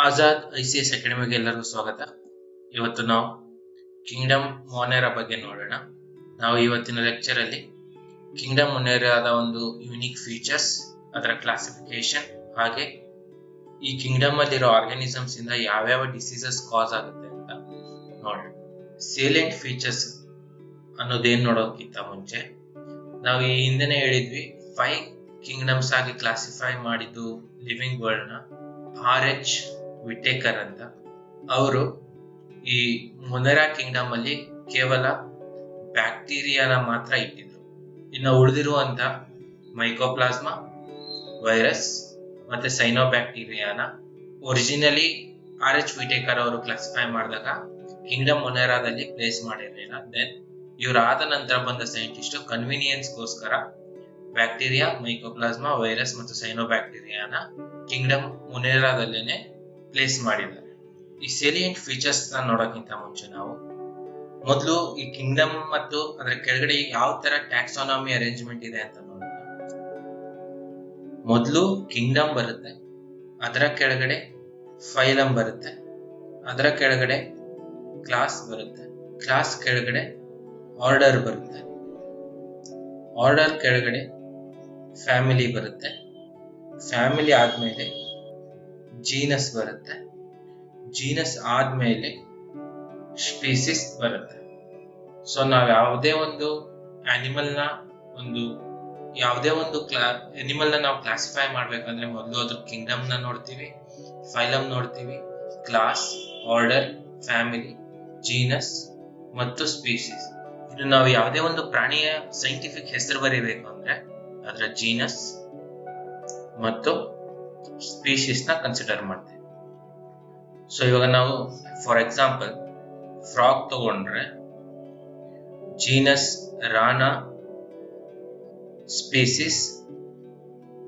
Azad ICS ಅಕಾಡೆಮಿಗೆ ಎಲ್ಲರಿಗೂ ಸ್ವಾಗತ. ಇವತ್ತು ನಾವು ಕಿಂಗ್ಡಮ್ ಮೊನೇರಾ ಬಗ್ಗೆ ನೋಡೋಣ. ನಾವು ಇವತ್ತಿನ ಲೆಕ್ಚರ್ ಅಲ್ಲಿ ಕಿಂಗ್ಡಮ್ ಮೊನೇರಾದ ಒಂದು ಯುನಿಕ್ ಫೀಚರ್ಸ್, ಅದರ ಕ್ಲಾಸಿಫಿಕೇಶನ್, ಹಾಗೆ ಈ ಕಿಂಗ್ಡಮ್ ಅಲ್ಲಿರೋ ಆರ್ಗಾನಿಸಮ್ಸ್ ಇಂದ ಯಾವ್ಯಾವ ಡಿಸೀಸಸ್ ಕಾಸ್ ಆಗುತ್ತೆ ಅಂತ ನೋಡೋಣ. ಸೇಲಿಯಂಟ್ ಫೀಚರ್ಸ್ ಅನ್ನೋದೇನ್ ನೋಡೋಕ್ಕಿಂತ ಮುಂಚೆ ನಾವು ಈ ಹಿಂದೆನೆ ಹೇಳಿದ್ವಿ, 5 ಕಿಂಗ್ಡಮ್ಸ್ ಆಗಿ ಕ್ಲಾಸಿಫೈ ಮಾಡಿದ್ದು ಲಿವಿಂಗ್ ವರ್ಲ್ಡ್ ನ RH ವಿಟೇಕರ್ ಅಂತ. ಅವರು ಈ ಮೊನೇರಾ ಕಿಂಗ್ಡಮ್ ಅಲ್ಲಿ ಕೇವಲ ಬ್ಯಾಕ್ಟೀರಿಯಾನ ಮಾತ್ರ ಇಟ್ಟಿದ್ರು. ಇನ್ನು ಉಳಿದಿರುವಂತ ಮೈಕೋಪ್ಲಾಸ್ಮಾ, ವೈರಸ್ ಮತ್ತೆ ಸೈನೋಬ್ಯಾಕ್ಟೀರಿಯಾನ ಒರಿಜಿನಲಿ RH ವಿಟೇಕರ್ ಅವರು ಕ್ಲಾಸಿಫೈ ಮಾಡಿದಾಗ ಕಿಂಗ್ಡಮ್ ಮೊನೇರಾದಲ್ಲಿ ಪ್ಲೇಸ್ ಮಾಡಿರಲಿಲ್ಲ. ದೆನ್ ಇವರಾದ ನಂತರ ಬಂದ ಸೈಂಟಿಸ್ಟ್ ಕನ್ವಿನಿಯನ್ಸ್ಗೋಸ್ಕರ ಬ್ಯಾಕ್ಟೀರಿಯಾ, ಮೈಕೋಪ್ಲಾಸ್ಮಾ, ವೈರಸ್ ಮತ್ತು ಸೈನೋಬ್ಯಾಕ್ಟೀರಿಯಾನ ಕಿಂಗ್ಡಮ್ ಮೊನೇರಾದಲ್ಲೇನೆ ಪ್ಲೇಸ್ ಮಾಡಿದ್ದಾರೆ. ಈ ಸೇಲಿಯಂಟ್ ಫೀಚರ್ಸ್ ನೋಡೋಕ್ಕಿಂತ ಮುಂಚೆ ನಾವು ಮೊದಲು ಈ ಕಿಂಗ್ಡಮ್ ಮತ್ತು ಅದರ ಕೆಳಗಡೆ ಯಾವ ತರ ಟ್ಯಾಕ್ಸಾನಮಿ ಅರೇಂಜ್ಮೆಂಟ್ ಇದೆ ಅಂತ ನೋಡೋಣ. ಮೊದಲು ಕಿಂಗ್ಡಮ್ ಬರುತ್ತೆ, ಅದರ ಕೆಳಗಡೆ ಫೈಲಮ್ ಬರುತ್ತೆ, ಅದರ ಕೆಳಗಡೆ ಕ್ಲಾಸ್ ಬರುತ್ತೆ, ಕ್ಲಾಸ್ ಕೆಳಗಡೆ ಆರ್ಡರ್ ಬರುತ್ತೆ, ಆರ್ಡರ್ ಕೆಳಗಡೆ ಫ್ಯಾಮಿಲಿ ಬರುತ್ತೆ, ಫ್ಯಾಮಿಲಿ ಆದ್ಮೇಲೆ ಜೀನಸ್ ಬರುತ್ತೆ, ಜೀನಸ್ ಆದ್ಮೇಲೆ ಸ್ಪೀಸಿಸ್ ಬರುತ್ತೆ. ಸೊ ನಾವ್ ಯಾವುದೇ ಒಂದು ಅನಿಮಲ್ ನ ನಾವು ಕ್ಲಾಸಿಫೈ ಮಾಡ್ಬೇಕಂದ್ರೆ ಮೊದಲು ಅದ್ರ ಕಿಂಗ್ಡಮ್ ನ ನೋಡ್ತೀವಿ, ಫೈಲಮ್ ನೋಡ್ತೀವಿ, ಕ್ಲಾಸ್, ಆರ್ಡರ್, ಫ್ಯಾಮಿಲಿ, ಜೀನಸ್ ಮತ್ತು ಸ್ಪೀಸಿಸ್. ಇನ್ನು ನಾವು ಯಾವುದೇ ಒಂದು ಪ್ರಾಣಿಯ ಸೈಂಟಿಫಿಕ್ ಹೆಸರು ಬರೀಬೇಕು ಅಂದ್ರೆ ಅದರ ಜೀನಸ್ ಮತ್ತು ಸ್ಪೀಶೀಸ್ ನ ಕನ್ಸಿಡರ್ ಮಾಡ್ತೀವಿ. ಸೊ ಇವಾಗ ನಾವು ಫಾರ್ ಎಕ್ಸಾಂಪಲ್ ಫ್ರಾಗ್ ತಗೊಂಡ್ರೆ ಜೀನಸ್ ರಾನಾ, ಸ್ಪೀಸಿಸ್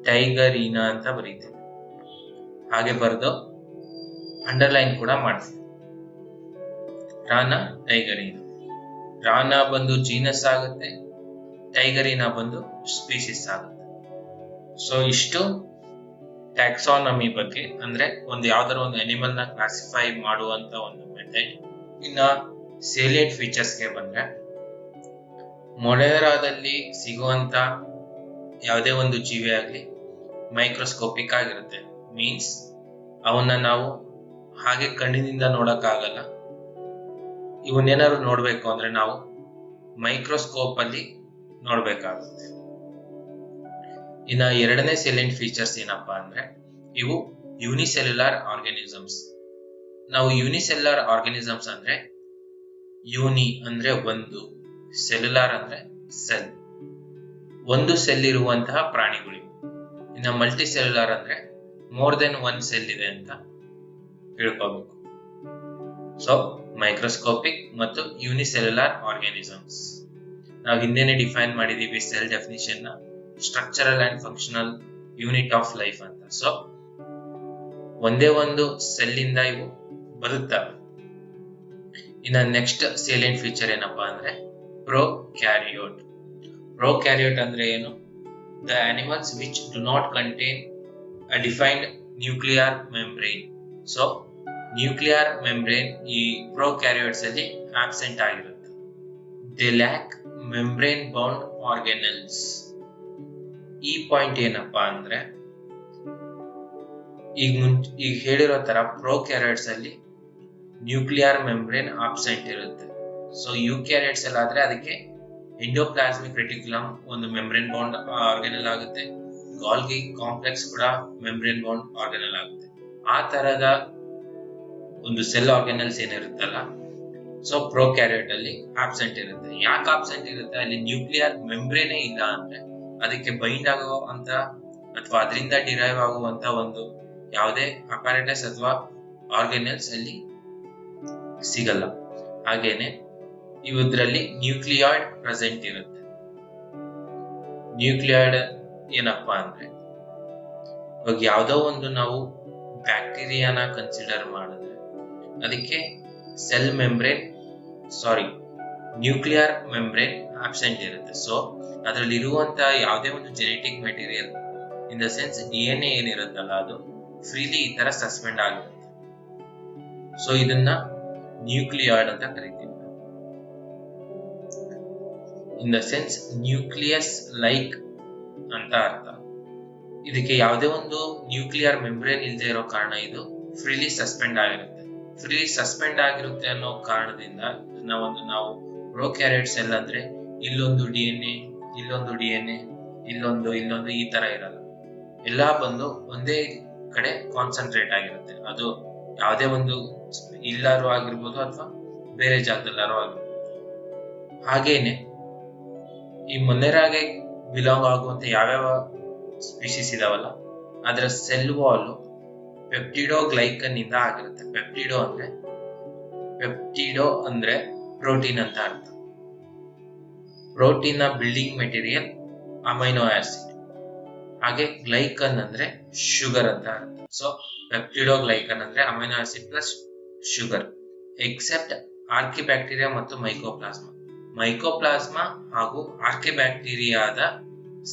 ಟೈಗರೀನಾ ಅಂತ ಬರೀತೀವಿ. ಹಾಗೆ ಬರೆದು ಅಂಡರ್ಲೈನ್ ಕೂಡ ಮಾಡ್ತೀವಿ. ರಾನಾ, ಟೈಗರೀನಾ. ರಾನಾ ಬಂದು ಜೀನಸ್ ಆಗುತ್ತೆ, ಟೈಗರೀನಾ ಬಂದು ಸ್ಪೀಸಿಸ್ ಆಗುತ್ತೆ. ಸೊ ಇಷ್ಟು ಟ್ಯಾಕ್ಸಾನಮಿ ಬಗ್ಗೆ, ಅಂದ್ರೆ ಯಾವ್ದಾರ ಒಂದು ಅನಿಮಲ್ ನ ಕ್ಲಾಸಿಫೈ ಮಾಡುವಂತ ಒಂದು ಮೆಥಡ್. ಇನ್ನ ಸೇಲಿಯಂಟ್ ಫೀಚರ್ಸ್ ಗೆ ಬಂದ್ರೆ ಮೊನೇರಾದಲ್ಲಿ ಸಿಗುವಂತ ಯಾವುದೇ ಒಂದು ಜೀವಿ ಆಗ್ಲಿ ಮೈಕ್ರೋಸ್ಕೋಪಿಕ್ ಆಗಿರುತ್ತೆ. ಮೀನ್ಸ್ ಅವನ್ನ ನಾವು ಹಾಗೆ ಕಣ್ಣಿನಿಂದ ನೋಡಕ್ ಆಗಲ್ಲ. ಇವನ್ನೇನಾದ್ರು ನೋಡ್ಬೇಕು ಅಂದ್ರೆ ನಾವು ಮೈಕ್ರೋಸ್ಕೋಪ್ ಅಲ್ಲಿ ನೋಡ್ಬೇಕಾಗುತ್ತೆ. ಇನ್ನ ಎರಡನೇ ಸೇಲಿಯಂಟ್ ಫೀಚರ್ಸ್ ಏನಪ್ಪಾ ಅಂದ್ರೆ ಇವು ಯೂನಿಸೆಲ್ಯುಲಾರ್ ಆರ್ಗಾನಿಸಮ್ಸ್. ನಾವು ಯೂನಿಸೆಲ್ಯುಲಾರ್ ಆರ್ಗಾನಿಸಮ್ಸ್ ಅಂದ್ರೆ ಯೂನಿ ಅಂದ್ರೆ ಒಂದು, ಸೆಲ್ಯುಲಾರ್ ಅಂದ್ರೆ ಸೆಲ್, ಒಂದು ಸೆಲ್ ಇರುವಂತಹ ಪ್ರಾಣಿಗಳು. ಇನ್ನ ಮಲ್ಟಿ ಸೆಲ್ಯುಲಾರ್ ಅಂದ್ರೆ ಮೋರ್ ದೆನ್ ಒನ್ ಸೆಲ್ ಇದೆ ಅಂತ ತಿಳ್ಕೋಬೇಕು. ಸೊ ಮೈಕ್ರೋಸ್ಕೋಪಿಕ್ ಮತ್ತು ಯೂನಿಸೆಲ್ಯುಲಾರ್ ಆರ್ಗಾನಿಸಮ್ಸ್ ನಾವು ಹಿಂದೆನೆ ಡಿಫೈನ್ ಮಾಡಿದೀವಿ ಸೆಲ್ ಡೆಫಿನಿಷನ್ ನ, structural and functional unit of life ಅಂತ. ಸೊ ಒಂದೇ ಒಂದು ಸೆಲ್ ಇಂದ ಇವು ಬದುಕ್ತವೆ. ಇನ್ನ ನೆಕ್ಸ್ಟ್ ಸೇಲಿಯಂಟ್ ಫೀಚರ್ ಏನಪ್ಪಾ ಅಂದ್ರೆ ಪ್ರೊಕ್ಯಾರಿಯೋಟ್. ಪ್ರೊಕ್ಯಾರಿಯೋಟ್ ಅಂದ್ರೆ ಏನು? The animals which do not contain a defined nuclear membrane. So nuclear membrane ಈ ಪ್ರೊಕ್ಯಾರಿಯೋಟ್ಸ್ ಅಲ್ಲಿ ಆಬ್ಸೆಂಟ್ ಆಗಿರುತ್ತೆ. They lack membrane bound organelles. ಈ ಪಾಯಿಂಟ್ ಏನಪ್ಪಾ ಅಂದ್ರೆ ಈಗ ಹೇಳಿರೋ ತರ ಪ್ರೊಕ್ಯಾರಿಯೋಟ್ಸ್ ಅಲ್ಲಿ ನ್ಯೂಕ್ಲಿಯರ್ ಮೆಂಬ್ರೇನ್ ಆಬ್ಸೆಂಟ್ ಇರುತ್ತೆ. ಸೊ ಯೂಕ್ಯಾರಿಯೋಟ್ಸ್ ಅಲ್ಲಿ ಆದ್ರೆ ಅದಕ್ಕೆ ಎಂಡೋಪ್ಲಾಸ್ಮಿಕ್ ರೆಟಿಕ್ಯುಲಮ್ ಒಂದು ಮೆಂಬ್ರೇನ್ ಬೌಂಡ್ ಆರ್ಗಾನೆಲ್ ಆಗುತ್ತೆ, ಗಾಲ್ಗಿ ಕಾಂಪ್ಲೆಕ್ಸ್ ಕೂಡ ಮೆಂಬ್ರೇನ್ ಬೌಂಡ್ ಆರ್ಗಾನೆಲ್ ಆಗುತ್ತೆ. ಆ ತರದ ಒಂದು ಸೆಲ್ ಆರ್ಗಾನೆಲ್ಸ್ ಏನಿರುತ್ತಲ್ಲ, ಸೊ ಪ್ರೊಕ್ಯಾರಿಯೋಟ್ ಅಲ್ಲಿ ಆಬ್ಸೆಂಟ್ ಇರುತ್ತೆ. ಯಾಕೆ ಆಬ್ಸೆಂಟ್ ಇರುತ್ತೆ? ಅಲ್ಲಿ ನ್ಯೂಕ್ಲಿಯರ್ ಮೆಂಬ್ರೇನೇ ಇಲ್ಲ ಅಂದ್ರೆ ಅದಕ್ಕೆ ಬೈಂಡ್ ಆಗುವಂತ ಅಥವಾ ಅದರಿಂದ ಡಿರೈವ್ ಆಗುವಂತ ಒಂದು ಯಾವುದೇ ಅಪಾರಟಸ್ ಅಥವಾ ಆರ್ಗಾನೆಲ್ಸ್ ಅಲ್ಲಿ ಸಿಗಲ್ಲ. ಹಾಗೇನೆ ಇವುದ್ರಲ್ಲಿ ನ್ಯೂಕ್ಲಿಯಾಯ್ಡ್ ಪ್ರೆಸೆಂಟ್ ಇರುತ್ತೆ. ನ್ಯೂಕ್ಲಿಯಾಯ್ಡ್ ಏನಪ್ಪಾ ಅಂದ್ರೆ ಇವಾಗ ಯಾವ್ದೋ ಒಂದು ನಾವು ಬ್ಯಾಕ್ಟೀರಿಯಾನ ಕನ್ಸಿಡರ್ ಮಾಡಿದ್ರೆ ಅದಕ್ಕೆ cell membrane nuclear membrane absent ಇರುತ್ತೆ. ಸೊ ಅದರಲ್ಲಿ ಇರುವಂತ ಯಾವುದೇ ಒಂದು genetic material in the sense DNA ಏನಿರುತ್ತಲ್ಲ ಅದು ಫ್ರೀಲಿ ಈ ತರ ಸಸ್ಪೆಂಡ್ ಆಗಿರುತ್ತೆ. ಸೊ ಇದನ್ನ ನ್ಯೂಕ್ಲಿಯಾಯ್ಡ್ ಅಂತ ಕರಿತೀವಿ. In the sense nucleus like ಅಂತ ಅರ್ಥ. ಇದಕ್ಕೆ ಯಾವುದೇ ಒಂದು ನ್ಯೂಕ್ಲಿಯರ್ ಮೆಂಬ್ರೇನ್ ಇಲ್ಲದೆ ಇರೋ ಕಾರಣ ಇದು ಫ್ರೀಲಿ ಸಸ್ಪೆಂಡ್ ಆಗಿರುತ್ತೆ. ಫ್ರೀಲಿ ಸಸ್ಪೆಂಡ್ ಆಗಿರುತ್ತೆ ಅನ್ನೋ ಕಾರಣದಿಂದ ನಾವು ಪ್ರೊಕ್ಯಾರಿಯೋಟ್ ಸೆಲ್ ಅಂದ್ರೆ ಇಲ್ಲೊಂದು DNA, ಇಲ್ಲೊಂದು DNA, ಇಲ್ಲೊಂದು ಈ ತರ ಇರಲ್ಲ. ಎಲ್ಲಾ ಬಂದು ಒಂದೇ ಕಡೆ ಕಾನ್ಸಂಟ್ರೇಟ್ ಆಗಿರುತ್ತೆ. ಅದು ಯಾವುದೇ ಒಂದು ಇಲ್ಲಾರು ಆಗಿರ್ಬೋದು ಅಥವಾ ಬೇರೆ ಜಾಗದಲ್ಲಾರು ಆಗಿರ್ಬೋದು. ಹಾಗೇನೆ ಈ ಮೊನೆರಾಗೆ ಬಿಲಾಂಗ್ ಆಗುವಂತ ಯಾವ್ಯಾವ ಸ್ಪೀಶೀಸ್ ಇದಾವಲ್ಲ ಅದರ ಸೆಲ್ ವಾಲ್ ಪೆಪ್ಟಿಡೋಗ್ಲೈಕನ್ ಇಂದ ಆಗಿರುತ್ತೆ. ಪೆಪ್ಟಿಡೋ ಅಂದ್ರೆ ಪ್ರೋಟೀನ್ ಅಂತ ಅರ್ಥ. ಪ್ರೋಟೀನ್ ನ ಬಿಲ್ಡಿಂಗ್ ಮೆಟೀರಿಯಲ್ ಅಮೈನೋ ಆಸಿಡ್. ಹಾಗೆ ಗ್ಲೈಕನ್ ಅಂದ್ರೆ ಶುಗರ್ ಅಂತ ಅರ್ಥ. ಸೊ ಪೆಪ್ಟಿಡೋಗ್ಲೈಕನ್ ಅಂದ್ರೆ amino acid plus sugar. Except archaebacteria ಮತ್ತು ಮೈಕೋಪ್ಲಾಸ್ಮಾ ಹಾಗೂ ಆರ್ಕಿಬ್ಯಾಕ್ಟೀರಿಯಾದ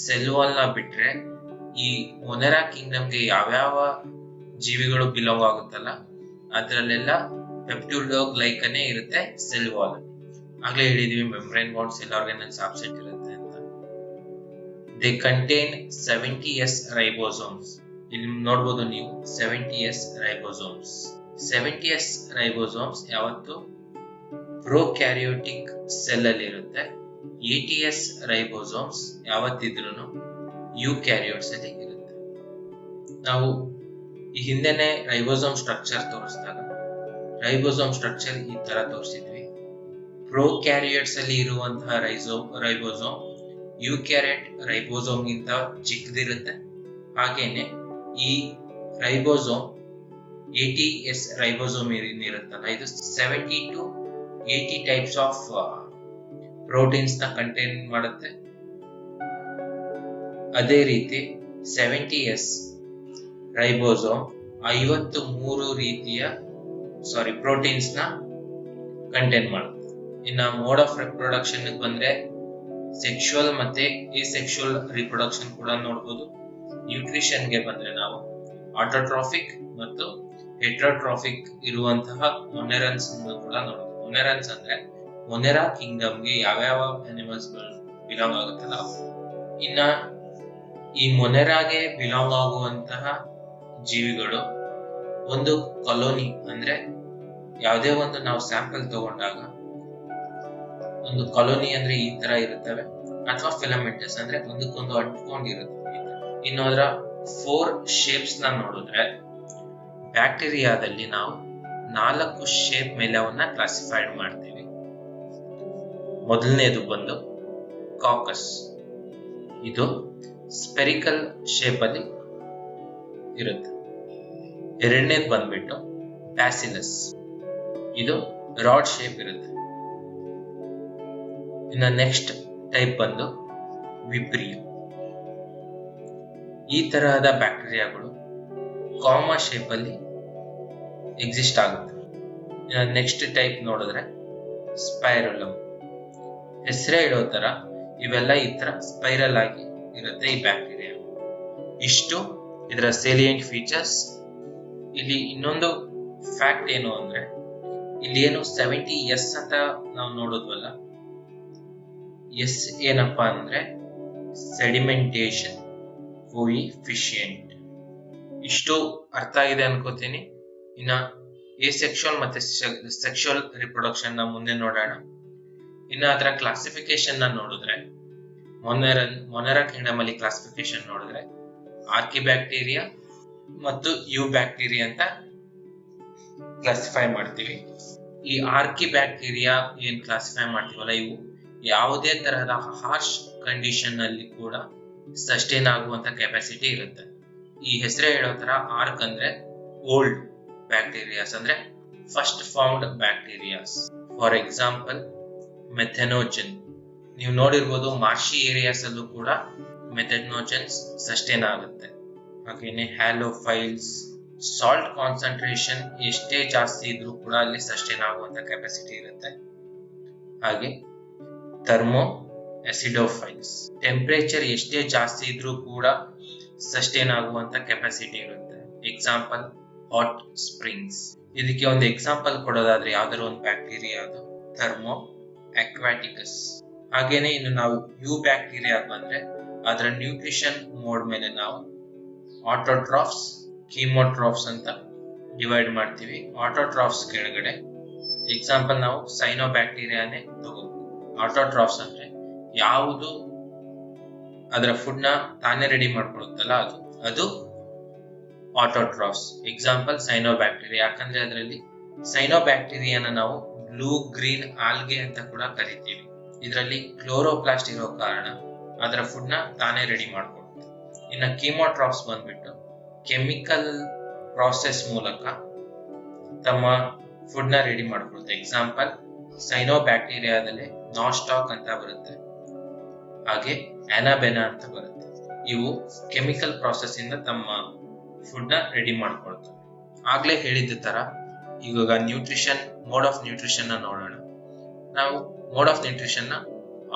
ಸೆಲ್ ವಾಲ್ ನ ಬಿಟ್ರೆ ಈ ಮೊನೆರಾ ಕಿಂಗ್ಡಮ್ಗೆ ಯಾವ್ಯಾವ ಜೀವಿಗಳು ಬಿಲಾಂಗ್ ಆಗುತ್ತಲ್ಲ ಅದರಲ್ಲೆಲ್ಲ ಪೆಪ್ಟಿಡೋಗ್ಲೈಕನ್ ಇರುತ್ತೆ ಸೆಲ್ ವಾಲ್. ಆಗ್ಲೇ ಹೇಳಿದ್ವಿ membrane bound cell organelles absent ಇರುತ್ತೆ ಅಂತ. They contain 70S ribosomes. ಇಲ್ಲಿ ನೋಡ್ಬೋದು ನೀವು 70S ರೈಬೋಸೋಮ್ಸ್. 70S ರೈಬೋಸೋಮ್ಸ್ ಯಾವತ್ತು ಪ್ರೊಕ್ಯಾರಿಯೋಟಿಕ್ ಸೆಲ್ ಅಲ್ಲಿ ಇರುತ್ತೆ. 80S ರೈಬೋಸೋಮ್ಸ್ ಯಾವತ್ತಿದ್ರೂ ಯುಕ್ಯಾರಿಯೋಟ್ಸ್ ಅಲ್ಲಿ ಇರುತ್ತೆ. ನಾವು ಈ ಹಿಂದೆನೆ ರೈಬೋಸೋಮ್ ಸ್ಟ್ರಕ್ಚರ್ ತೋರಿಸಿದಾಗ ರೈಬೋಸೋಮ್ ಸ್ಟ್ರಕ್ಚರ್ ಈ ತರ ತೋರಿಸಿದ್ವಿ. ಪ್ರೊಕ್ಯಾರಿಯೋಟ್ಸ್ ಅಲ್ಲಿ ಇರುವಂತಹ ರೈಬೋಸೋಮ್ ಯುಕ್ಯಾರಿಯೋಟ್ ರೈಬೋಸೋಮ್ ಗಿಂತ ಚಿಕ್ಕದಿರುತ್ತೆ. ಹಾಗೇನೆ ಈ ರೈಬೋಸೋಮ್ 80S ರೈಬೋಸೋಮ್ ಇರುತ್ತಲ್ಲ ಇದು 70 to 80 ಟೈಪ್ಸ್ ಆಫ್ ಪ್ರೋಟೀನ್ಸ್ ನ ಕಂಟೈನ್ ಮಾಡುತ್ತೆ. ಅದೇ ರೀತಿ 70S ರೈಬೋಸೋಮ್ 53 ರೀತಿಯ ಪ್ರೋಟೀನ್ಸ್ ನ ಕಂಟೈನ್ ಮಾಡುತ್ತೆ. ಇನ್ನ ಮೋಡ್ ಆಫ್ ರಿಪ್ರೊಡಕ್ಷನ್ ಬಂದ್ರೆ ಸೆಕ್ಷುವಲ್ ಮತ್ತೆ ಎಸೆಕ್ಷುವಲ್ ರಿಪ್ರೊಡಕ್ಷನ್ ಕೂಡ ನೋಡಬಹುದು. ನ್ಯೂಟ್ರಿಷನ್ ಗೆ ಬಂದ್ರೆ ನಾವು ಆಟೋಟ್ರಾಫಿಕ್ ಮತ್ತು ಹೆಟರೋಟ್ರಾಫಿಕ್ ಇರುವಂತಹ ಮೊನೆರನ್ಸ್ ಕೂಡ ನೋಡಬಹುದು. ಮೊನೆರನ್ಸ್ ಅಂದ್ರೆ ಮೊನೆರಾ ಕಿಂಗ್ಡಮ್ ಗೆ ಯಾವ್ಯಾವ ಅನಿಮಲ್ಸ್ ಬಿಲಾಂಗ್ ಆಗುತ್ತಲ್ಲ. ಇನ್ನ ಈ ಮೊನೆರಾಗೆ ಬಿಲಾಂಗ್ ಆಗುವಂತಹ ಜೀವಿಗಳು ಒಂದು ಕಾಲೋನಿ ಅಂದ್ರೆ ಯಾವುದೇ ಒಂದು ನಾವು ಸ್ಯಾಂಪಲ್ ತಗೊಂಡಾಗ ಒಂದು ಕಾಲೋನಿ ಅಂದ್ರೆ ಈ ತರ ಇರುತ್ತವೆ, ಅಥವಾ ಫಿಲಮೆಂಟಸ್ ಅಂದ್ರೆ ಒಂದಕ್ಕೊಂದು ಅಂಟ್ಕೊಂಡಿರುತ್ತೆ. ಇನ್ನು ಅದರ 4 ಶೇಪ್ಸ್ ನ ನೋಡಿದ್ರೆ ಬ್ಯಾಕ್ಟೀರಿಯಾದಲ್ಲಿ ನಾವು 4 ಶೇಪ್ ಮೇಲೆ ಅವನ್ನ ಕ್ಲಾಸಿಫೈಡ್ ಮಾಡ್ತೀವಿ. ಮೊದಲನೇದು ಬಂದು ಕಾಕಸ್. ಇದು ಸ್ಪೆರಿಕಲ್ ಶೇಪ್ ಅಲ್ಲಿ ಇರುತ್ತೆ. ಎರಡನೇದು ಬಂದ್ಬಿಟ್ಟು ಬ್ಯಾಸಿಲಸ್. ಇದು ರಾಡ್ ಶೇಪ್ ಇರುತ್ತೆ. ಇನ್ನು ನೆಕ್ಸ್ಟ್ ಟೈಪ್ ಬಂದು ವಿಬ್ರಿಯೋ. ಈ ತರಹದ ಬ್ಯಾಕ್ಟೀರಿಯಾಗಳು ಕಾಮಾ ಶೇಪ್ ಅಲ್ಲಿ ಎಕ್ಸಿಸ್ಟ್ ಆಗುತ್ತೆ. ನೆಕ್ಸ್ಟ್ ಟೈಪ್ ನೋಡಿದ್ರೆ ಸ್ಪೈರುಲಮ್. ಹೆಸರೇ ಇಡೋ ತರ ಇವೆಲ್ಲ ಈ ತರ ಸ್ಪೈರಲ್ ಆಗಿ ಇರುತ್ತೆ ಈ ಬ್ಯಾಕ್ಟೀರಿಯಾ. ಇಷ್ಟು ಇದರ ಸೇಲಿಯಂಟ್ ಫೀಚರ್ಸ್. ಇಲ್ಲಿ ಇನ್ನೊಂದು ಫ್ಯಾಕ್ಟ್ ಏನು ಅಂದ್ರೆ ಇಲ್ಲಿ ಏನು 70S ಅಂತ ನಾವು ನೋಡೋದ್ವಲ್ಲ, ಎಸ್ ಏನಪ್ಪಾ ಅಂದ್ರೆ ಸೆಡಿಮೆಂಟೇಷನ್ ಕೋಯಿಫಿಷಿಯಂಟ್. ಇಷ್ಟು ಅರ್ಥ ಆಗಿದೆ ಅನ್ಕೋತೀನಿ. ಇನ್ನ ಎಸೆಕ್ಷುವಲ್ ಮತ್ತೆ ಸೆಕ್ಷುವಲ್ ರಿಪ್ರೊಡಕ್ಷನ್ ನ ಮುಂದೆ ನೋಡೋಣ. ಇನ್ನು ಅದರ ಕ್ಲಾಸಿಫಿಕೇಶನ್ ನ ನೋಡಿದ್ರೆ ಮೊನೆರಾ ಕಿಂಗ್ಡಮ್ ಅಲ್ಲಿ ಕ್ಲಾಸಿಫಿಕೇಶನ್ ನೋಡಿದ್ರೆ ಆರ್ಕಿಬ್ಯಾಕ್ಟೀರಿಯಾ ಮತ್ತು ಯು ಬ್ಯಾಕ್ಟೀರಿಯಾ ಅಂತ ಕ್ಲಾಸಿಫೈ ಮಾಡ್ತೀವಿ. ಈ ಆರ್ಕಿಬ್ಯಾಕ್ಟೀರಿಯಾ ಏನ್ ಕ್ಲಾಸಿಫೈ ಮಾಡ್ತೀವಲ್ಲ ಇವು ಯಾವುದೇ ತರಹದ ಹಾರ್ಶ್ ಕಂಡೀಷನ್ ಅಲ್ಲಿ ಕೂಡ ಸಸ್ಟೈನ್ ಆಗುವಂತ ಕೆಪಾಸಿಟಿ ಇರುತ್ತೆ. ಈ ಹೆಸರೇ ಹೇಳೋ ತರ ಆರ್ಕ್ ಅಂದ್ರೆ ಓಲ್ಡ್ ಬ್ಯಾಕ್ಟೀರಿಯಾಸ್ ಅಂದ್ರೆ first found bacterias. For example methanogen. ನೀವು ನೋಡಿರ್ಬೋದು ಮಾರ್ಷಿ ಏರಿಯಾಸ್ ಅಲ್ಲೂ ಕೂಡ ಮೆಥೆನೋಜನ್ಸ್ ಸಸ್ಟೈನ್ ಆಗುತ್ತೆ. ಹಾಗೇನೆ ಹ್ಯಾಲೋಫೈಲ್ಸ್, ಸಾಲ್ಟ್ ಕಾನ್ಸಂಟ್ರೇಷನ್ ಎಷ್ಟೇ ಜಾಸ್ತಿ ಇದ್ರೂ ಕೂಡ ಅಲ್ಲಿ ಸಸ್ಟೈನ್ ಆಗುವಂತ ಕೆಪಾಸಿಟಿ ಇರುತ್ತೆ. ಹಾಗೆ ಥರ್ಮೋ ಆಸಿಡೋಫೈಲ್ಸ್, ಟೆಂಪರೇಚರ್ ಎಷ್ಟೇ ಜಾಸ್ತಿ ಇದ್ರೂ ಕೂಡ ಸಸ್ಟೈನ್ ಆಗುವಂತ ಕೆಪಾಸಿಟಿ ಇರುತ್ತೆ. Example hot springs. ಇದಕ್ಕೆ ಒಂದು ಎಕ್ಸಾಂಪಲ್ ಕೊಡೋದಾದ್ರೆ ಯಾವ್ದಾದ್ರು ಒಂದು ಬ್ಯಾಕ್ಟೀರಿಯಾ ಅದು ಥರ್ಮೋ ಅಕ್ವಾಟಿಕಸ್. ಹಾಗೇನೆ ಇನ್ನು ನಾವು ಯು ಬ್ಯಾಕ್ಟೀರಿಯಾ ಬಂದ್ರೆ ಅದರ ನ್ಯೂಟ್ರಿಷನ್ ಮೋಡ್ ಮೇಲೆ ನಾವು ಆಟೋಟ್ರಾಫ್ಸ್, ಕೀಮೋಟ್ರಾಫ್ಸ್ ಅಂತ ಡಿವೈಡ್ ಮಾಡ್ತೀವಿ. ಆಟೋಟ್ರಾಫ್ಸ್ ಕೆಳಗಡೆ ಎಕ್ಸಾಂಪಲ್ ನಾವು ಸೈನೋ ಬ್ಯಾಕ್ಟೀರಿಯಾನೇ ತಗೋಬಹುದು. ಆಟೋಟ್ರಾಫ್ಸ್ ಅಂದ್ರೆ ಯಾವುದು ಅದರ ಫುಡ್ ನ ತಾನೇ ರೆಡಿ ಮಾಡ್ಕೊಳ್ಳುತ್ತಲ್ಲ ಅದು ಆಟೋಟ್ರಾಫ್ಸ್. ಎಕ್ಸಾಂಪಲ್ ಸೈನೋ ಬ್ಯಾಕ್ಟೀರಿಯಾ, ಯಾಕಂದ್ರೆ ಅದರಲ್ಲಿ ಸೈನೋ ಬ್ಯಾಕ್ಟೀರಿಯಾನ ನಾವು ಬ್ಲೂ ಗ್ರೀನ್ ಆಲ್ಗೆ ಅಂತ ಕೂಡ ಕರಿತೀವಿ. ಇದರಲ್ಲಿ ಕ್ಲೋರೋಪ್ಲಾಸ್ಟ್ ಇರೋ ಕಾರಣ ಅದರ ಫುಡ್ ನ ತಾನೇ ರೆಡಿ ಮಾಡ್ಕೊಳ್ಳುತ್ತೆ. ಇನ್ನು ಕೀಮೋಟ್ರಾಫ್ಸ್ ಬಂದ್ಬಿಟ್ಟು ಕೆಮಿಕಲ್ ಪ್ರಾಸೆಸ್ ಮೂಲಕ ತಮ್ಮ ಫುಡ್ ನ ರೆಡಿ ಮಾಡ್ಕೊಳ್ಳುತ್ತೆ. ಎಕ್ಸಾಂಪಲ್ ಸೈನೋ ಬ್ಯಾಕ್ಟೀರಿಯಾದಲ್ಲಿ ನಾಸ್ಟಾಕ್ ಅಂತ ಬರುತ್ತೆ, ಹಾಗೆ ಅನಾಬೆನಾ ಅಂತ ಬರುತ್ತೆ. ಇವು ಕೆಮಿಕಲ್ ಪ್ರಾಸೆಸ್ ಇಂದ ತಮ್ಮ ಫುಡ್ ನ ರೆಡಿ ಮಾಡ್ಕೊಳ್ತವೆ. ಆಗ್ಲೇ ಹೇಳಿದ ತರ ಇವಾಗ ನ್ಯೂಟ್ರಿಷನ್, ಮೋಡ್ ಆಫ್ ನ್ಯೂಟ್ರಿಷನ್ ನ ನೋಡೋಣ. ನಾವು ಮೋಡ್ ಆಫ್ ನ್ಯೂಟ್ರಿಷನ್ ನ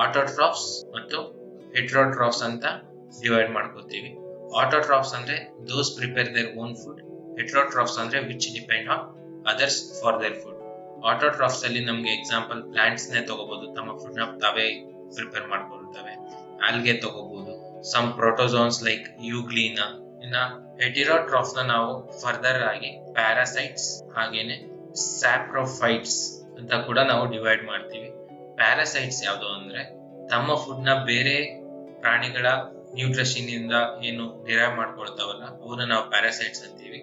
ಆಟೋಟ್ರಾಫ್ಸ್ ಮತ್ತು ಹೆಟರೋಟ್ರಾಫ್ಸ್ ಅಂತ ಡಿವೈಡ್ ಮಾಡ್ಕೋತೀವಿ. ಆಟೋಟ್ರಾಫ್ಸ್ ಅಂದ್ರೆ those prepare their own food. Heterotrophs ಅಂದ್ರೆ which depend on others for their food. Autotrophs ಅಲ್ಲಿ ನಮ್ಗೆ ಎಕ್ಸಾಂಪಲ್ ಪ್ಲಾಂಟ್ಸ್ ನೇ ತಗೋಬಹುದು, ತಮ್ಮ ಫುಡ್ ನ ತಾವೇ ಪ್ರಿಪೇರ್ ಮಾಡ್ಕೊಳ್ತವೆ. ಆಲ್ಗೆ ತಗೋಬಹುದು, ಸಮ್ ಪ್ರೋಟೋಜೋನ್ಸ್ ಲೈಕ್ ಯೂಗ್ಲೀನಾ. ಇನ್ನ ಹೆಟರೋಟ್ರಾಫ್ಸ್ ನ ನಾವು ಫರ್ದರ್ ಆಗಿ ಪ್ಯಾರಾಸೈಟ್ಸ್ ಹಾಗೇನೆ ಸ್ಯಾಪ್ರೋಫೈಟ್ಸ್ ಅಂತ ಕೂಡ ನಾವು ಡಿವೈಡ್ ಮಾಡ್ತೀವಿ. ಪ್ಯಾರಾಸೈಟ್ಸ್ ಯಾವುದು ಅಂದ್ರೆ ತಮ್ಮ ಫುಡ್ ನ ಬೇರೆ ಪ್ರಾಣಿಗಳ ನ್ಯೂಟ್ರಿಷನ್ ಇಂದ ಏನು ಡಿರೈವ್ ಮಾಡ್ಕೊಳ್ತಾವಲ್ಲ ಅವನ್ನ ನಾವು ಪ್ಯಾರಾಸೈಟ್ಸ್ ಅಂತೀವಿ.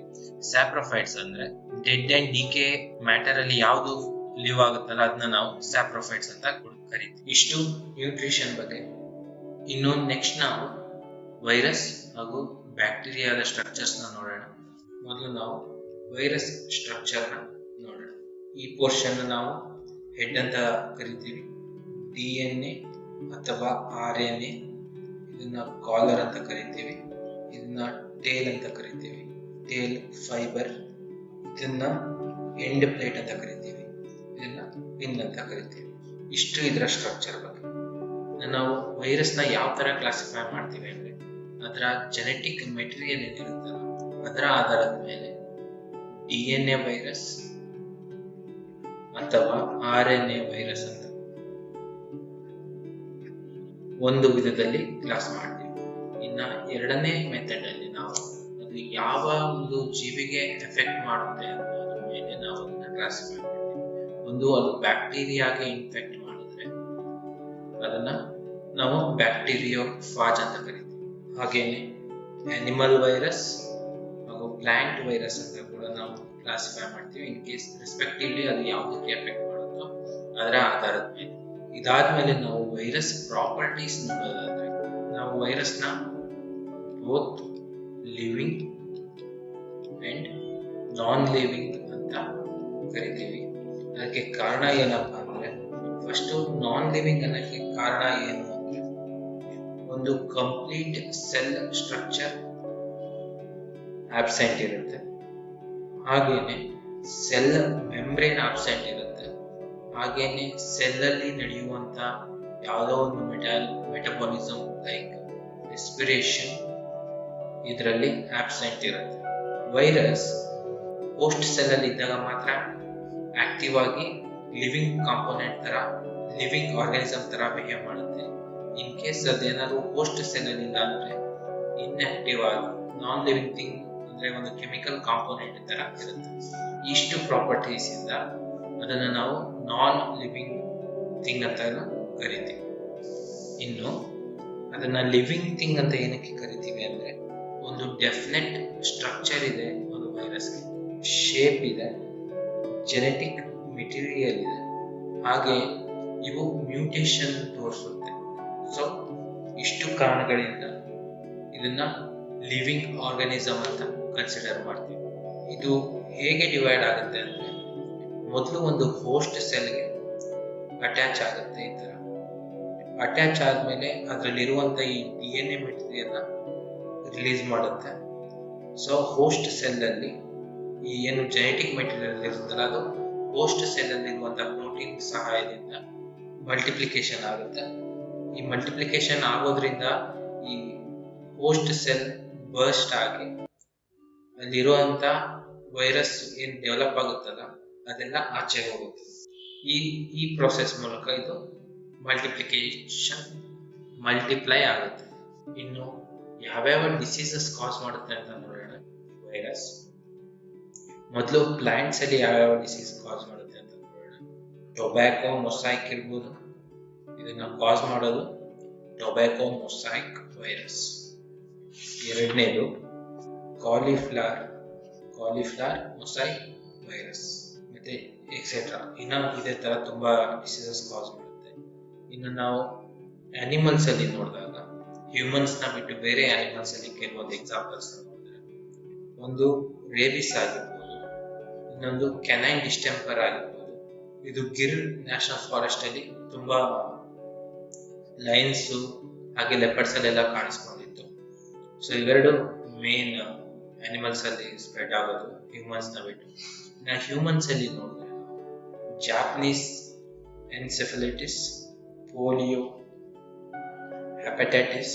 ಸ್ಯಾಪ್ರೋಫೈಟ್ಸ್ ಅಂದ್ರೆ ಡೆಡ್ ಅಂಡ್ ಡಿಕೆ ಮ್ಯಾಟರ್ ಅಲ್ಲಿ ಯಾವುದು ಲಿವ್ ಆಗುತ್ತಲ್ಲ ಅದನ್ನ ನಾವು ಸ್ಯಾಪ್ರೋಫೈಟ್ಸ್ ಅಂತ ಕರಿತೀವಿ. ಇಷ್ಟು ನ್ಯೂಟ್ರಿಷನ್ ಬಗ್ಗೆ. ಇನ್ನು ನೆಕ್ಸ್ಟ್ ನಾವು ವೈರಸ್ ಹಾಗೂ ಬ್ಯಾಕ್ಟೀರಿಯಾದ ಸ್ಟ್ರಕ್ಚರ್ಸ್ ನ ನೋಡೋಣ. ಮೊದಲು ನಾವು ವೈರಸ್ ಸ್ಟ್ರಕ್ಚರ್ ನ ನೋಡೋಣ. ಈ ಪೋರ್ಷನ್ ನಾವು ಹೆಡ್ ಅಂತ ಕರಿತೀವಿ. DNA ಅಥವಾ RNA, ಇದನ್ನ ಕಾಲರ್ ಅಂತ ಕರಿತೀವಿ. ಇದನ್ನ ಟೇಲ್ ಅಂತ ಕರಿತೀವಿ, ಟೇಲ್ ಫೈಬರ್. ಇದನ್ನ ಎಂಡ್ ಪ್ಲೇಟ್ ಅಂತ ಕರಿತೀವಿ, ಇದನ್ನ ಪಿನ್ ಅಂತ ಕರಿತೀವಿ. ಇಷ್ಟು ಇದರ ಸ್ಟ್ರಕ್ಚರ್ ಬಗ್ಗೆ. ನಾವು ವೈರಸ್ ನ ಯಾವ ತರ ಕ್ಲಾಸಿಫೈ ಮಾಡ್ತೀವಿ ಅಂದ್ರೆ ಅದರ ಜೆನೆಟಿಕ್ ಮೆಟೀರಿಯಲ್ ಏನಿರುತ್ತಲ್ಲ ಅದರ ಆಧಾರದ ಮೇಲೆ DNA ವೈರಸ್ ಅಥವಾ RNA ವೈರಸ್ ಅಂತ ಒಂದು ವಿಧದಲ್ಲಿ ಕ್ಲಾಸ್ ಮಾಡ್ತೀವಿ. ಇನ್ನ ಎರಡನೇ ಮೆಥಡ್ ಅಲ್ಲಿ ನಾವು ಅದು ಯಾವ ಒಂದು ಜೀವಿಗೆ ಎಫೆಕ್ಟ್ ಮಾಡುತ್ತೆ ಅನ್ನೋದ್ರ ಮೇಲೆ ನಾವು ಅದನ್ನ ಕ್ಲಾಸಿಫೈ ಮಾಡ್ತೀವಿ. ಒಂದು ಅದು ಬ್ಯಾಕ್ಟೀರಿಯಾಗೆ ಇನ್ಫೆಕ್ಟ್ ಮಾಡಿದ್ರೆ ಅದನ್ನ ನಾವು ಬ್ಯಾಕ್ಟೀರಿಯೋಫಾಜ್ ಅಂತ ಕರಿತೀವಿ. ಹಾಗೇನೆ ಅನಿಮಲ್ ವೈರಸ್ ಹಾಗೂ ಪ್ಲಾಂಟ್ ವೈರಸ್ ಅಂತ ಕೂಡ ನಾವು ಕ್ಲಾಸಿಫೈ ಮಾಡ್ತೀವಿ. ಇನ್ ಕೇಸ್ ರೆಸ್ಪೆಕ್ಟಿವ್ಲಿ ಅದು ಯಾವುದಕ್ಕೆ ಎಫೆಕ್ಟ್ ಮಾಡುತ್ತೋ ಅದರ ಆಧಾರದ ಮೇಲೆ. ಇದಾದ್ಮೇಲೆ ನಾವು ವೈರಸ್ ಪ್ರಾಪರ್ಟೀಸ್ ನೋಡೋದಾದ್ರೆ ನಾವು ವೈರಸ್ ನ both living and non living ಅಂತ ಕರಿತೀವಿ. ಅದಕ್ಕೆ ಕಾರಣ ಏನಪ್ಪಾ ಅಂದ್ರೆ ಫಸ್ಟ್ ನಾನ್ ಲಿವಿಂಗ್ ಅನ್ನಕ್ಕೆ ಕಾರಣ ಏನು ಅಂದ್ರೆ ಒಂದು ಕಂಪ್ಲೀಟ್ ಸೆಲ್ ಸ್ಟ್ರಕ್ಚರ್ ಆಬ್ಸೆಂಟ್ ಇರುತ್ತೆ, ಹಾಗೇನೆ ಸೆಲ್ ಮೆಂಬ್ರೇನ್ ಆಬ್ಸೆಂಟ್ ಇರುತ್ತೆ, ಹಾಗೇನೆ ಸೆಲ್ ಅಲ್ಲಿ ನಡೆಯುವಂತ ಯಾವುದೋ ಒಂದು ಮೆಟಬಾಲಿಸಮ್ ಲೈಕ್ ರೆಸ್ಪಿರೇಷನ್ ಇದರಲ್ಲಿ ಆಬ್ಸೆಂಟ್ ಇರುತ್ತೆ. ವೈರಸ್ ಹೋಸ್ಟ್ ಸೆಲ್ ಅಲ್ಲಿ ಇದ್ದಾಗ ಮಾತ್ರ ಆಕ್ಟಿವ್ ಆಗಿ ಲಿವಿಂಗ್ ಕಾಂಪೋನೆಂಟ್ ತರ, ಲಿವಿಂಗ್ ಆರ್ಗಾನಿಸಮ್ ತರ ಬಿಹೇವ್ ಮಾಡುತ್ತೆ. ಇನ್ ಕೇಸ್ ಅದೇನಾದ್ರು ಹೋಸ್ಟ್ ಸೆಲ್ ಅಲ್ಲಿ ಇಲ್ಲ ಅಂದ್ರೆ ಇನ್ಆಕ್ಟಿವ್ ಆಗಿ ನಾನ್ ಲಿವಿಂಗ್ ಥಿಂಗ್ ಅಂದ್ರೆ ಒಂದು ಕೆಮಿಕಲ್ ಕಾಂಪೋನೆಂಟ್ ತರ ಇರುತ್ತೆ. ಇಷ್ಟು ಪ್ರಾಪರ್ಟೀಸ್ ಇಂದ ಅದನ್ನ ನಾವು ನಾನ್ ಲಿವಿಂಗ್ ಥಿಂಗ್ ಅಂತ ಕರಿತೀವಿ. ಇನ್ನು ಅದನ್ನ ಲಿವಿಂಗ್ ಥಿಂಗ್ ಅಂತ ಏನಕ್ಕೆ ಕರಿತೀವಿ ಅಂದ್ರೆ ಒಂದು ಡೆಫಿನೆಟ್ ಸ್ಟ್ರಕ್ಚರ್ ಇದೆ ಒಂದು ವೈರಸ್ಗೆ, ಶೇಪ್ ಇದೆ, ಜೆನೆಟಿಕ್ ಮೆಟೀರಿಯಲ್ ಇದೆ, ಹಾಗೆ ಇವು ಮ್ಯೂಟೇಶನ್ ತೋರಿಸುತ್ತೆ. ಸೊ ಇಷ್ಟು ಕಾರಣಗಳಿಂದ ಇದನ್ನ ಲಿವಿಂಗ್ ಆರ್ಗಾನಿಸಮ್ ಅಂತ ಕನ್ಸಿಡರ್ ಮಾಡ್ತೀವಿ. ಇದು ಹೇಗೆ ಡಿವೈಡ್ ಆಗುತ್ತೆ ಅಂದ್ರೆ ಮೊದಲು ಒಂದು ಹೋಸ್ಟ್ ಸೆಲ್ಗೆ ಅಟ್ಯಾಚ್ ಆಗುತ್ತೆ. ಈ ತರ ಅಟ್ಯಾಚ್ ಆದ್ಮೇಲೆ ಅದರಲ್ಲಿರುವಂತ ಈ DNA ಮೆಟೀರಿಯಲ್ ರಿಲೀಸ್ ಮಾಡುತ್ತೆ. ಸೊ ಹೋಸ್ಟ್ ಸೆಲ್ ಅಲ್ಲಿ ಈ ಏನು ಜೆನೆಟಿಕ್ ಮೆಟೀರಿಯಲ್ ಇರುತ್ತಲ್ಲ ಅದು ಹೋಸ್ಟ್ ಸೆಲ್ ಅಲ್ಲಿ ಇರುವಂತಹ ಪ್ರೋಟೀನ್ ಸಹಾಯದಿಂದ ಮಲ್ಟಿಪ್ಲಿಕೇಶನ್ ಆಗುತ್ತೆ. ಈ ಮಲ್ಟಿಪ್ಲಿಕೇಶನ್ ಆಗೋದ್ರಿಂದ ಈ ಹೋಸ್ಟ್ ಸೆಲ್ ಬರ್ಸ್ಟ್ ಆಗಿ ಅಲ್ಲಿರುವಂತ ವೈರಸ್ ಏನ್ ಡೆವಲಪ್ ಆಗುತ್ತಲ್ಲ ಅದೆಲ್ಲ ಆಚೆ ಹೋಗುತ್ತೆ. ಈ ಈ ಪ್ರೊಸೆಸ್ ಮೂಲಕ ಇದು ಮಲ್ಟಿಪ್ಲೈ ಆಗುತ್ತೆ. ಇನ್ನು ಯಾವ್ಯಾವ ಡಿಸೀಸಸ್ ಕಾಸ್ ಮಾಡುತ್ತೆ ಅಂತ ನೋಡೋಣ. ವೈರಸ್ ಮೊದಲು ಪ್ಲಾಂಟ್ಸ್ ಅಲ್ಲಿ ಯಾವ್ಯಾವ ಡಿಸೀಸ್ ಕಾಸ್ ಮಾಡುತ್ತೆ ಅಂತ ನೋಡೋಣ. ಟೊಬ್ಯಾಕೊ ಮೊಸೈಕ್ ಇರ್ಬೋದು, ಇದನ್ನ ಕಾಸ್ ಮಾಡೋದು ಟೊಬ್ಯಾಕೊ ಮೊಸೈಕ್ ವೈರಸ್. ಎರಡನೇದು ಕಾಲಿಫ್ಲವರ್ ಮೊಸೈಕ್ ವೈರಸ್, ಮತ್ತೆ ಎಕ್ಸೆಟ್ರಾ. ಇನ್ನು ಇದೇ ತರ ತುಂಬಾ ಡಿಸೀಸಸ್ ಕಾಸ್ ಮಾಡುತ್ತೆ. ಇನ್ನು ನಾವು ಅನಿಮಲ್ಸ್ ಅಲ್ಲಿ ನೋಡಿದಾಗ ಹ್ಯೂಮನ್ಸ್ ನ ಬಿಟ್ಟು ಬೇರೆ ಅನಿಮಲ್ಸ್ ಅಲ್ಲಿ ಕೆಲವೊಂದು ಎಕ್ಸಾಂಪಲ್ಸ್ ನೋಡಿದ್ರೆ, ಒಂದು ರೇಬಿಸ್ ಆಗಿರ್ಬೋದು, ಇನ್ನೊಂದು ಕೆನೈನ್ ಡಿಸ್ಟೆಂಪರ್ ಆಗಿರ್ಬೋದು. ಇದು ಗಿರ್ ನ್ಯಾಷನಲ್ ಫಾರೆಸ್ಟ್ ಅಲ್ಲಿ ತುಂಬಾ ಲಯನ್ಸ್ ಹಾಗೆ ಲೆಪರ್ಡ್ಸ್ ಅಲ್ಲೆಲ್ಲ ಕಾಣಿಸ್ಕೊಂಡಿತ್ತು. ಸೊ ಇವೆರಡು ಮೇನ್ ಅನಿಮಲ್ಸ್ ಅಲ್ಲಿ ಸ್ಪ್ರೆಡ್ ಆಗೋದು ಹ್ಯೂಮನ್ಸ್ ನ ಬಿಟ್ಟು. ಇನ್ನು ಹ್ಯೂಮನ್ಸ್ ಅಲ್ಲಿ ನೋಡಿದ್ರೆ Japanese encephalitis, polio, hepatitis,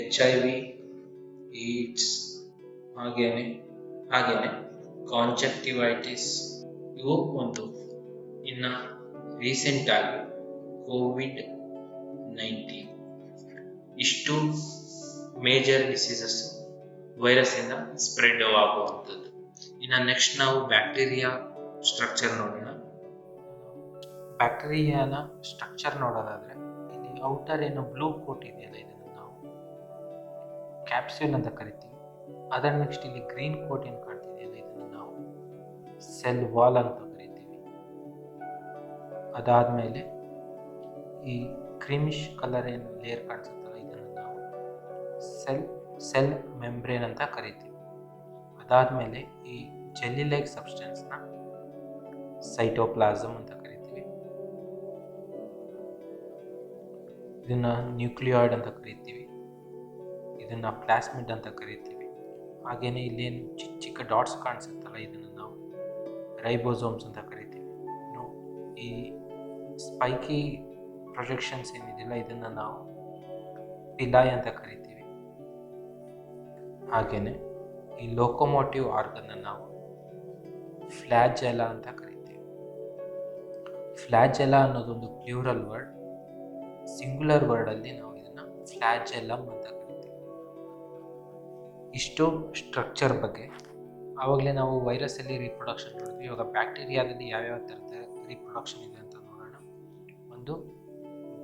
HIV, AIDS, ಹಾಗೇನೆ ಕಾಂಜಕ್ಟಿವೈಟಿಸ್ ಇವು ಒಂದು. ಇನ್ನ ರೀಸೆಂಟ್ ಆಗಿ COVID-19. ಇಷ್ಟು ಮೇಜರ್ ಡಿಸೀಸಸ್ ವೈರಸ್ ಇಂದ ಸ್ಪ್ರೆಡ್ ಆಗುವಂಥದ್ದು. ಇನ್ನು ನೆಕ್ಸ್ಟ್ ನಾವು ಬ್ಯಾಕ್ಟೀರಿಯಾ ಸ್ಟ್ರಕ್ಚರ್ ನೋಡೋಣ. ಬ್ಯಾಕ್ಟೀರಿಯಾನ ಸ್ಟ್ರಕ್ಚರ್ ನೋಡೋದಾದ್ರೆ ಇಲ್ಲಿ ಔಟರ್ ಏನು ಬ್ಲೂ ಕೋಟ್ ಇದೆಯಲ್ಲ, ಇದನ್ನು ನಾವು ಕ್ಯಾಪ್ಸ್ಯೂಲ್ ಅಂತ ಕರಿತೀವಿ. ಅದರ ನೆಕ್ಸ್ಟ್ ಇಲ್ಲಿ ಗ್ರೀನ್ ಕೋಟ್ ಏನು ಕಾಣ್ತಿದೆಯಲ್ಲ, ಇದನ್ನು ನಾವು ಸೆಲ್ ವಾಲ್ ಅಂತ ಕರಿತೀವಿ. ಅದಾದ್ಮೇಲೆ ಈ ಕ್ರೀಮಿಶ್ ಕಲರ್ ಏನು ಲೇಯರ್ ಕಾಣಿಸುತ್ತಲ್ಲ, ಇದನ್ನು ನಾವು ಸೆಲ್ ಮೆಂಬ್ರೇನ್ ಅಂತ ಕರಿತೀವಿ. ಅದಾದ್ಮೇಲೆ ಈ ಜೆಲ್ಲಿ ಲೈಕ್ ಸಬ್ಸ್ಟೆನ್ಸ್ನ ಸೈಟೋಪ್ಲಾಸಮ್ ಅಂತ ಕರಿತೀವಿ. ಇದನ್ನ ನ್ಯೂಕ್ಲಿಯಾಯ್ಡ್ ಅಂತ ಕರಿತೀವಿ. ಇದನ್ನ ಪ್ಲಾಸ್ಮಿಡ್ ಅಂತ ಕರಿತೀವಿ. ಹಾಗೇನೆ ಇಲ್ಲೇನು ಚಿಕ್ಕ ಚಿಕ್ಕ ಡಾಟ್ಸ್ ಕಾಣಿಸುತ್ತಲ್ಲ, ಇದನ್ನು ನಾವು ರೈಬೋಸೋಮ್ಸ್ ಅಂತ ಕರಿತೀವಿ. ಇನ್ನು ಈ ಸ್ಪೈಕಿ ಪ್ರೊಜೆಕ್ಷನ್ಸ್ ಏನಿದೆಯಲ್ಲ, ಇದನ್ನ ನಾವು ಪಿಲಾಯ್ ಅಂತ ಕರಿತೀವಿ. ಹಾಗೇನೆ ಈ ಲೋಕೋಮೋಟಿವ್ ಆರ್ಗನ್ ನಾವು ಫ್ಲಾಜೆಲಾ ಅಂತ ಕರಿತೀವಿ. ಫ್ಲಾಜೆಲಾ ಅನ್ನೋದೊಂದು ಪ್ಲೂರಲ್ ವರ್ಡ್. ಸಿಂಗ್ಯುಲರ್ ವರ್ಡ್ ಅಲ್ಲಿ ನಾವು ಇದನ್ನ ಫ್ಲಾಜೆಲಮ್ ಅಂತ ಕರಿತೀವಿ. ಇಷ್ಟು ಸ್ಟ್ರಕ್ಚರ್ ಬಗ್ಗೆ. ಆವಾಗಲೇ ನಾವು ವೈರಸ್ ಅಲ್ಲಿ ರೀಪ್ರೊಡಕ್ಷನ್ ನೋಡಿದ್ವಿ. ಇವಾಗ ಬ್ಯಾಕ್ಟೀರಿಯಾದಲ್ಲಿ ಯಾವ್ಯಾವ ಥರದ ರೀಪ್ರೊಡಕ್ಷನ್ ಇದೆ ಅಂತ ನೋಡೋಣ. ಒಂದು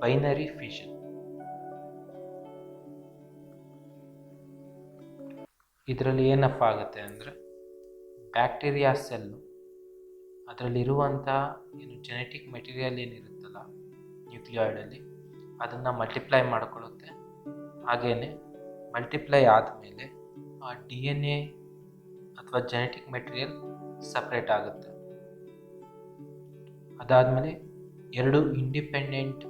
ಬೈನರಿ ಫಿಷನ್. ಇದರಲ್ಲಿ ಏನಪ್ಪ ಆಗುತ್ತೆ ಅಂದರೆ, ಬ್ಯಾಕ್ಟೀರಿಯಾ ಸೆಲ್ಲು ಅದರಲ್ಲಿರುವಂಥ ಏನು ಜೆನೆಟಿಕ್ ಮೆಟೀರಿಯಲ್ ಏನಿರುತ್ತಲ್ಲ ನ್ಯೂಕ್ಲಿಯಾಯ್ಡಲ್ಲಿ, ಅದನ್ನು ಮಲ್ಟಿಪ್ಲೈ ಮಾಡಿಕೊಳ್ಳುತ್ತೆ. ಹಾಗೆಯೇ ಮಲ್ಟಿಪ್ಲೈ ಆದಮೇಲೆ ಆ DNA ಅಥವಾ ಜೆನೆಟಿಕ್ ಮೆಟೀರಿಯಲ್ ಸಪ್ರೇಟ್ ಆಗುತ್ತೆ. ಅದಾದಮೇಲೆ ಎರಡು ಇಂಡಿಪೆಂಡೆಂಟ್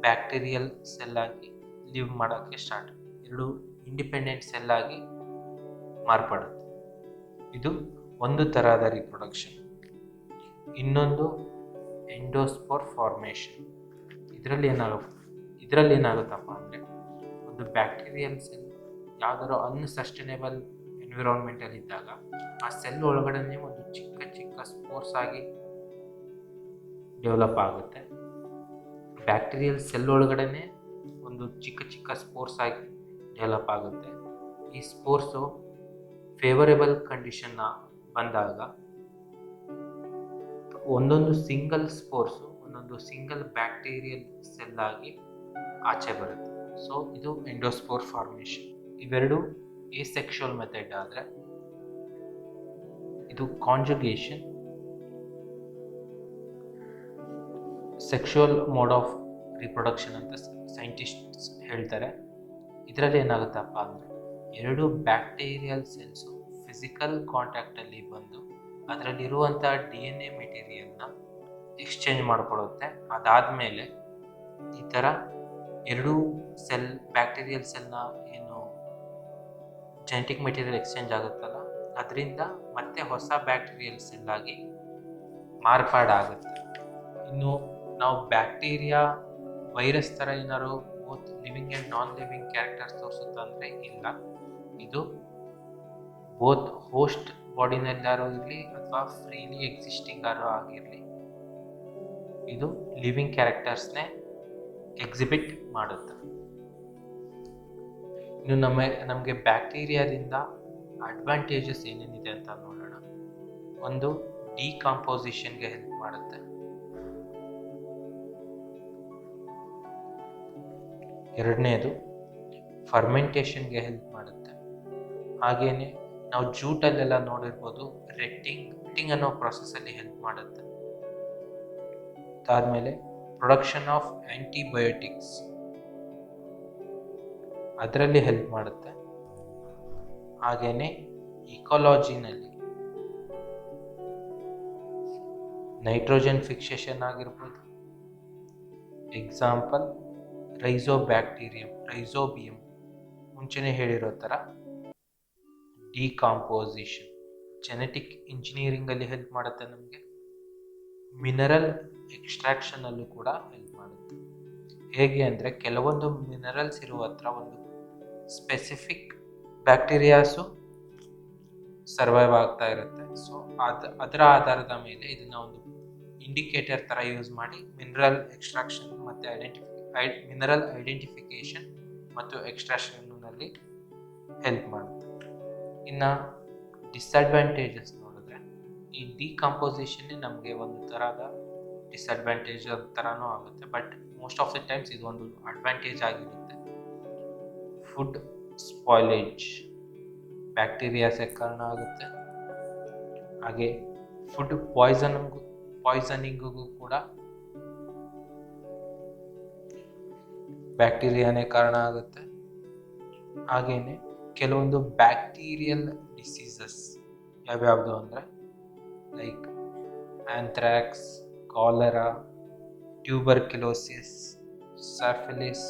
ಬ್ಯಾಕ್ಟೀರಿಯಲ್ ಸೆಲ್ಲಾಗಿ ಲಿವ್ ಮಾಡೋಕ್ಕೆ ಸ್ಟಾರ್ಟ್. ಎರಡು ಇಂಡಿಪೆಂಡೆಂಟ್ ಸೆಲ್ಲಾಗಿ ಮಾರ್ಪಡುತ್ತೆ. ಇದು ಒಂದು ತರಹದ ರೀಪ್ರೊಡಕ್ಷನ್. ಇನ್ನೊಂದು ಎಂಡೋಸ್ಪೋರ್ ಫಾರ್ಮೇಷನ್. ಇದರಲ್ಲಿ ಏನಾಗುತ್ತಪ್ಪ ಅಂದರೆ, ಒಂದು ಬ್ಯಾಕ್ಟೀರಿಯಲ್ ಸೆಲ್ ಯಾವುದಾದ್ರು ಅನ್ಸಸ್ಟೈನೇಬಲ್ ಎನ್ವಿರಾನ್ಮೆಂಟಲ್ಲಿ ಇದ್ದಾಗ ಆ ಸೆಲ್ ಒಳಗಡೆ ಒಂದು ಚಿಕ್ಕ ಚಿಕ್ಕ ಸ್ಪೋರ್ಸ್ ಆಗಿ ಡೆವಲಪ್ ಆಗುತ್ತೆ. ಬ್ಯಾಕ್ಟೀರಿಯಲ್ ಸೆಲ್ ಒಳಗಡೆ ಒಂದು ಚಿಕ್ಕ ಚಿಕ್ಕ ಸ್ಪೋರ್ಸ್ ಆಗಿ ಡೆವಲಪ್ ಆಗುತ್ತೆ. ಈ ಸ್ಪೋರ್ಸು ಫೇವರೇಬಲ್ ಕಂಡೀಷನ್ನ ಬಂದಾಗ ಒಂದೊಂದು ಸಿಂಗಲ್ ಸ್ಪೋರ್ಸು ಒಂದೊಂದು ಸಿಂಗಲ್ ಬ್ಯಾಕ್ಟೀರಿಯಲ್ ಸೆಲ್ ಆಗಿ ಆಚೆ ಬರುತ್ತೆ. ಸೊ ಇದು ಎಂಡೋಸ್ಪೋರ್ ಫಾರ್ಮೇಷನ್. ಇವೆರಡು ಎಸೆಕ್ಷುವಲ್ ಮೆಥಡ್ ಆದರೆ, ಇದು conjugation sexual mode of reproduction ಅಂತ ಸೈಂಟಿಸ್ಟ್ಸ್ ಹೇಳ್ತಾರೆ. ಇದರಲ್ಲಿ ಏನಾಗುತ್ತಪ್ಪ ಅಂದರೆ, ಎರಡು ಬ್ಯಾಕ್ಟೀರಿಯಲ್ ಸೆಲ್ಸು ಫಿಸಿಕಲ್ ಕಾಂಟ್ಯಾಕ್ಟಲ್ಲಿ ಬಂದು ಅದರಲ್ಲಿರುವಂಥ DNA ಮೆಟೀರಿಯಲ್ನ ಎಕ್ಸ್ಚೇಂಜ್ ಮಾಡಿಕೊಳ್ಳುತ್ತೆ. ಅದಾದಮೇಲೆ ಈ ಥರ ಎರಡೂ ಬ್ಯಾಕ್ಟೀರಿಯಲ್ ಸೆಲ್ನ ಏನು ಜೆನೆಟಿಕ್ ಮೆಟೀರಿಯಲ್ ಎಕ್ಸ್ಚೇಂಜ್ ಆಗುತ್ತಲ್ಲ, ಅದರಿಂದ ಮತ್ತೆ ಹೊಸ ಬ್ಯಾಕ್ಟೀರಿಯಲ್ ಸೆಲ್ ಆಗಿ ಮಾರ್ಪಾಡಾಗುತ್ತೆ. ಇನ್ನು ನಾವು ಬ್ಯಾಕ್ಟೀರಿಯಾ ವೈರಸ್ ಥರ ಏನಾದ್ರು both living and non living characters ತೋರಿಸುತ್ತೆ ಅಂದರೆ ಇಲ್ಲ. ಇದು ಬೋತ್ ಹೋಸ್ಟ್ ಬಾಡಿನಲ್ಲಾರೋ ಇರಲಿ ಅಥವಾ ಫ್ರೀಲಿ ಎಕ್ಸಿಸ್ಟಿಂಗ್ ಆರೋ ಆಗಿರಲಿ, ಇದು ಲಿವಿಂಗ್ ಕ್ಯಾರೆಕ್ಟರ್ಸ್ನೇ ಎಕ್ಸಿಬಿಟ್ ಮಾಡುತ್ತೆ. ಇನ್ನು ನಮಗೆ ಬ್ಯಾಕ್ಟೀರಿಯಾದಿಂದ ಅಡ್ವಾಂಟೇಜಸ್ ಏನೇನಿದೆ ಅಂತ ನೋಡೋಣ. ಒಂದು, ಡಿಕಾಂಪೋಸಿಷನ್ಗೆ ಹೆಲ್ಪ್ ಮಾಡುತ್ತೆ. ಎರಡನೇದು, ಫರ್ಮೆಂಟೇಷನ್ಗೆ ಹೆಲ್ಪ್ ಮಾಡುತ್ತೆ. ಹಾಗೇನೆ ನಾವು ಜೂಟಲ್ಲೆಲ್ಲ ನೋಡಿರ್ಬೋದು, ರೆಟ್ಟಿಂಗ್ ಅನ್ನೋ ಪ್ರೊಸೆಸ್ಸಲ್ಲಿ ಹೆಲ್ಪ್ ಮಾಡುತ್ತೆ. ಅದಾದಮೇಲೆ ಪ್ರೊಡಕ್ಷನ್ ಆಫ್ ಆಂಟಿಬಯೋಟಿಕ್ಸ್, ಅದರಲ್ಲಿ ಹೆಲ್ಪ್ ಮಾಡುತ್ತೆ. ಹಾಗೇನೆ ಇಕಾಲಜಿನಲ್ಲಿ ನೈಟ್ರೋಜನ್ ಫಿಕ್ಸೇಷನ್ ಆಗಿರ್ಬೋದು. ಎಕ್ಸಾಂಪಲ್ ರೈಸೋಬಿಯಂ ಮುಂಚೆನೇ ಹೇಳಿರೋ ಥರ ಡಿಕಾಂಪೋಸಿಷನ್. ಜೆನೆಟಿಕ್ ಇಂಜಿನಿಯರಿಂಗಲ್ಲಿ ಹೆಲ್ಪ್ ಮಾಡುತ್ತೆ ನಮಗೆ. ಮಿನರಲ್ ಎಕ್ಸ್ಟ್ರಾಕ್ಷನಲ್ಲೂ ಕೂಡ ಹೆಲ್ಪ್ ಮಾಡುತ್ತೆ. ಹೇಗೆ ಅಂದರೆ, ಕೆಲವೊಂದು ಮಿನರಲ್ಸ್ ಇರುವ ಹತ್ರ ಒಂದು ಸ್ಪೆಸಿಫಿಕ್ ಬ್ಯಾಕ್ಟೀರಿಯಾಸು ಸರ್ವೈವ್ ಆಗ್ತಾ ಇರುತ್ತೆ. ಸೊ ಅದರ ಆಧಾರದ ಮೇಲೆ ಇದನ್ನು ಒಂದು ಇಂಡಿಕೇಟರ್ ಥರ ಯೂಸ್ ಮಾಡಿ ಮಿನರಲ್ ಎಕ್ಸ್ಟ್ರಾಕ್ಷನ್ ಮತ್ತು ಮಿನರಲ್ ಐಡೆಂಟಿಫಿಕೇಷನ್ ಮತ್ತು ಎಕ್ಸ್ಟ್ರಾಕ್ಷನ್ನಲ್ಲಿ ಹೆಲ್ಪ್ ಮಾಡುತ್ತೆ. ಇನ್ನು ಡಿಸ್ಅಡ್ವಾಂಟೇಜಸ್ ನೋಡಿದ್ರೆ, ಈ ಡಿಕಾಂಪೋಸಿಷನ್ನೇ ನಮಗೆ ಒಂದು ಥರದ ಡಿಸ್ಅಡ್ವಾಂಟೇಜ್ ಥರನೂ ಆಗುತ್ತೆ. But most of the times ಇದು ಒಂದು ಅಡ್ವಾಂಟೇಜ್ ಆಗಿರುತ್ತೆ. ಫುಡ್ ಸ್ಪಾಯ್ಲೇಜ್, ಬ್ಯಾಕ್ಟೀರಿಯಾಸೇ ಕಾರಣ ಆಗುತ್ತೆ. ಹಾಗೆ ಫುಡ್ ಪಾಯ್ಸನಿಂಗಿಗೂ ಕೂಡ ಬ್ಯಾಕ್ಟೀರಿಯಾನೇ ಕಾರಣ ಆಗುತ್ತೆ. ಹಾಗೇನೆ ಕೆಲವೊಂದು ಬ್ಯಾಕ್ಟೀರಿಯಲ್ ಡಿಸೀಸಸ್ ಯಾವ್ಯಾವುದು ಅಂದರೆ, like anthrax, cholera, tuberculosis, syphilis,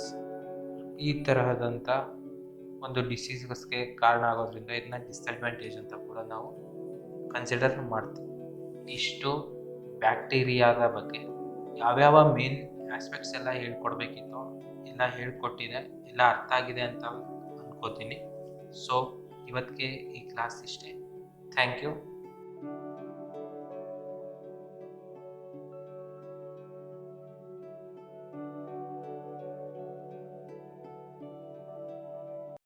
ಈ ತರಹದಂಥ ಒಂದು ಡಿಸೀಸ್ಗೆ ಕಾರಣ ಆಗೋದ್ರಿಂದ ಇದನ್ನ ಡಿಸ್ಅಡ್ವಾಂಟೇಜ್ ಅಂತ ಕೂಡ ನಾವು ಕನ್ಸಿಡರ್ ಮಾಡ್ತೀವಿ. ಇಷ್ಟು ಬ್ಯಾಕ್ಟೀರಿಯಾದ ಬಗ್ಗೆ ಯಾವ್ಯಾವ ಮೇನ್ ಆಸ್ಪೆಕ್ಟ್ಸ್ ಎಲ್ಲ ಹೇಳ್ಕೊಡ್ಬೇಕಿತ್ತೋ ಎಲ್ಲ ಹೇಳ್ಕೊಟ್ಟಿದೆ, ಎಲ್ಲ ಅರ್ಥ ಆಗಿದೆ ಅಂತ ಅನ್ಕೋತೀನಿ. ಸೊ ಇವತ್ತಿಗೆ ಈ ಕ್ಲಾಸ್ ಇಷ್ಟೇ. Thank you.